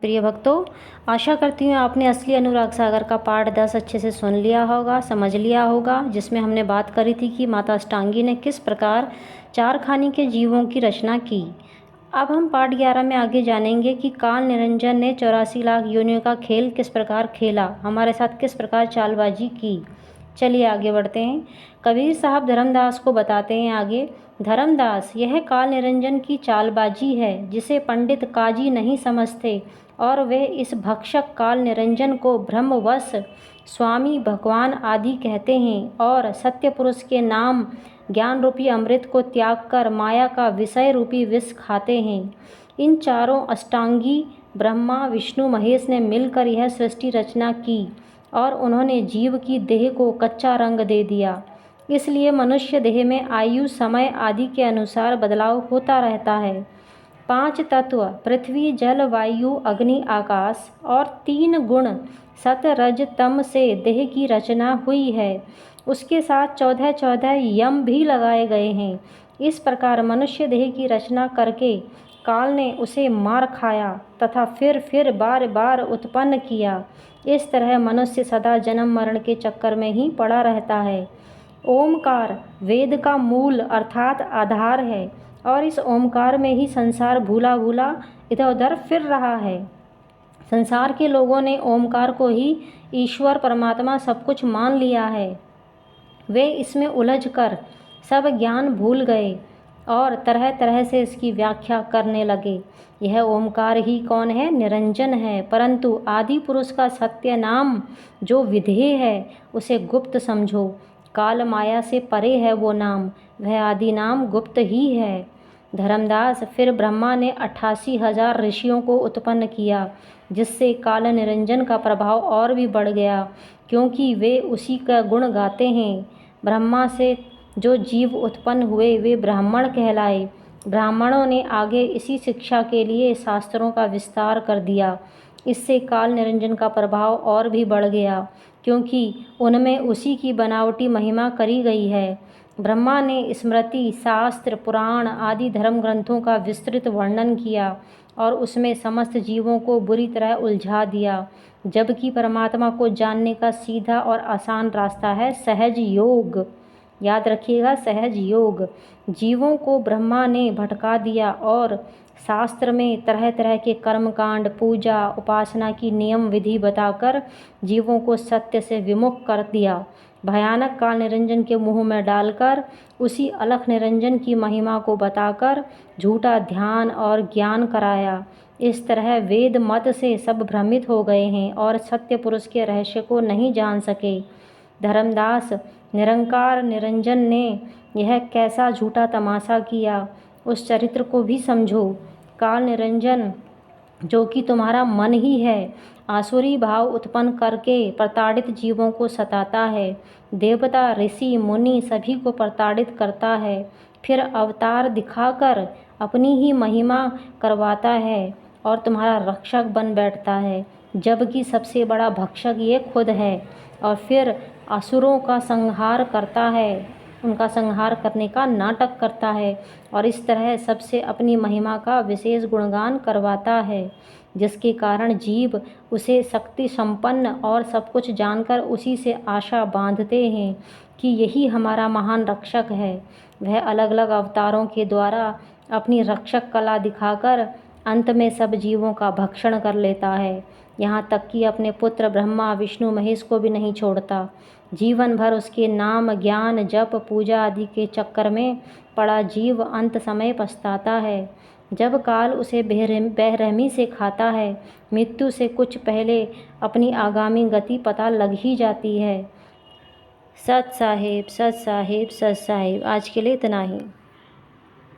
प्रिय भक्तों, आशा करती हूँ आपने असली अनुराग सागर का पाठ 10 अच्छे से सुन लिया होगा, समझ लिया होगा, जिसमें हमने बात करी थी कि माता अष्टांगी ने किस प्रकार चारखानी के जीवों की रचना की। अब हम पाठ 11 में आगे जानेंगे कि काल निरंजन ने 84 लाख योनियों का खेल किस प्रकार खेला, हमारे साथ किस प्रकार चालबाजी की। चलिए आगे बढ़ते हैं। कबीर साहब धर्मदास को बताते हैं आगे, धर्मदास, यह काल निरंजन की चालबाजी है जिसे पंडित काजी नहीं समझते, और वे इस भक्षक काल निरंजन को ब्रह्मवश स्वामी भगवान आदि कहते हैं और सत्य पुरुष के नाम ज्ञान रूपी अमृत को त्याग कर माया का विषय रूपी विष खाते हैं। इन चारों अष्टांगी ब्रह्मा विष्णु महेश ने मिलकर यह सृष्टि रचना की और उन्होंने जीव की देह को कच्चा रंग दे दिया। इसलिए मनुष्य देह में आयु समय आदि के अनुसार बदलाव होता रहता है। 5 तत्व पृथ्वी जल वायु अग्नि आकाश और 3 गुण सत रज तम से देह की रचना हुई है। उसके साथ 14 यम भी लगाए गए हैं। इस प्रकार मनुष्य देह की रचना करके काल ने उसे मार खाया तथा फिर बार बार उत्पन्न किया। इस तरह मनुष्य सदा जन्म मरण के चक्कर में ही पड़ा रहता है। ओमकार वेद का मूल अर्थात आधार है और इस ओमकार में ही संसार भूला भूला इधर उधर फिर रहा है। संसार के लोगों ने ओमकार को ही ईश्वर परमात्मा सब कुछ मान लिया है। वे इसमें उलझकर सब ज्ञान भूल गए और तरह तरह से इसकी व्याख्या करने लगे। यह ओमकार ही कौन है? निरंजन है। परंतु आदि पुरुष का सत्य नाम जो विधेय है उसे गुप्त समझो। काल माया से परे है वो नाम, वह आदि नाम गुप्त ही है। धर्मदास, फिर ब्रह्मा ने 88,000 ऋषियों को उत्पन्न किया, जिससे काल निरंजन का प्रभाव और भी बढ़ गया, क्योंकि वे उसी का गुण गाते हैं। ब्रह्मा से जो जीव उत्पन्न हुए वे ब्राह्मण कहलाए। ब्राह्मणों ने आगे इसी शिक्षा के लिए शास्त्रों का विस्तार कर दिया। इससे काल निरंजन का प्रभाव और भी बढ़ गया, क्योंकि उनमें उसी की बनावटी महिमा करी गई है। ब्रह्मा ने स्मृति शास्त्र पुराण आदि धर्म ग्रंथों का विस्तृत वर्णन किया और उसमें समस्त जीवों को बुरी तरह उलझा दिया, जबकि परमात्मा को जानने का सीधा और आसान रास्ता है सहज योग। याद रखिएगा, सहज योग। जीवों को ब्रह्मा ने भटका दिया और शास्त्र में तरह तरह के कर्मकांड पूजा उपासना की नियम विधि बताकर जीवों को सत्य से विमुख कर दिया। भयानक काल निरंजन के मुंह में डालकर उसी अलख निरंजन की महिमा को बताकर झूठा ध्यान और ज्ञान कराया। इस तरह वेद मत से सब भ्रमित हो गए हैं और सत्य पुरुष के रहस्य को नहीं जान सके। धर्मदास, निरंकार निरंजन ने यह कैसा झूठा तमाशा किया, उस चरित्र को भी समझो। काल निरंजन जो कि तुम्हारा मन ही है, आसुरी भाव उत्पन्न करके प्रताड़ित जीवों को सताता है। देवता ऋषि मुनि सभी को प्रताड़ित करता है, फिर अवतार दिखाकर अपनी ही महिमा करवाता है और तुम्हारा रक्षक बन बैठता है, जबकि सबसे बड़ा भक्षक ये खुद है। और फिर असुरों का संहार करता है, उनका संहार करने का नाटक करता है और इस तरह सबसे अपनी महिमा का विशेष गुणगान करवाता है, जिसके कारण जीव उसे शक्ति संपन्न और सब कुछ जानकर उसी से आशा बांधते हैं कि यही हमारा महान रक्षक है। वह अलग अलग अवतारों के द्वारा अपनी रक्षक कला दिखाकर अंत में सब जीवों का भक्षण कर लेता है, यहाँ तक कि अपने पुत्र ब्रह्मा विष्णु महेश को भी नहीं छोड़ता। जीवन भर उसके नाम ज्ञान जप पूजा आदि के चक्कर में पड़ा जीव अंत समय पछताता है। जब काल उसे बेरहमी से खाता है, मृत्यु से कुछ पहले अपनी आगामी गति पता लग ही जाती है। सत साहिब सत साहिब सत साहिब। आज के लिए इतना ही।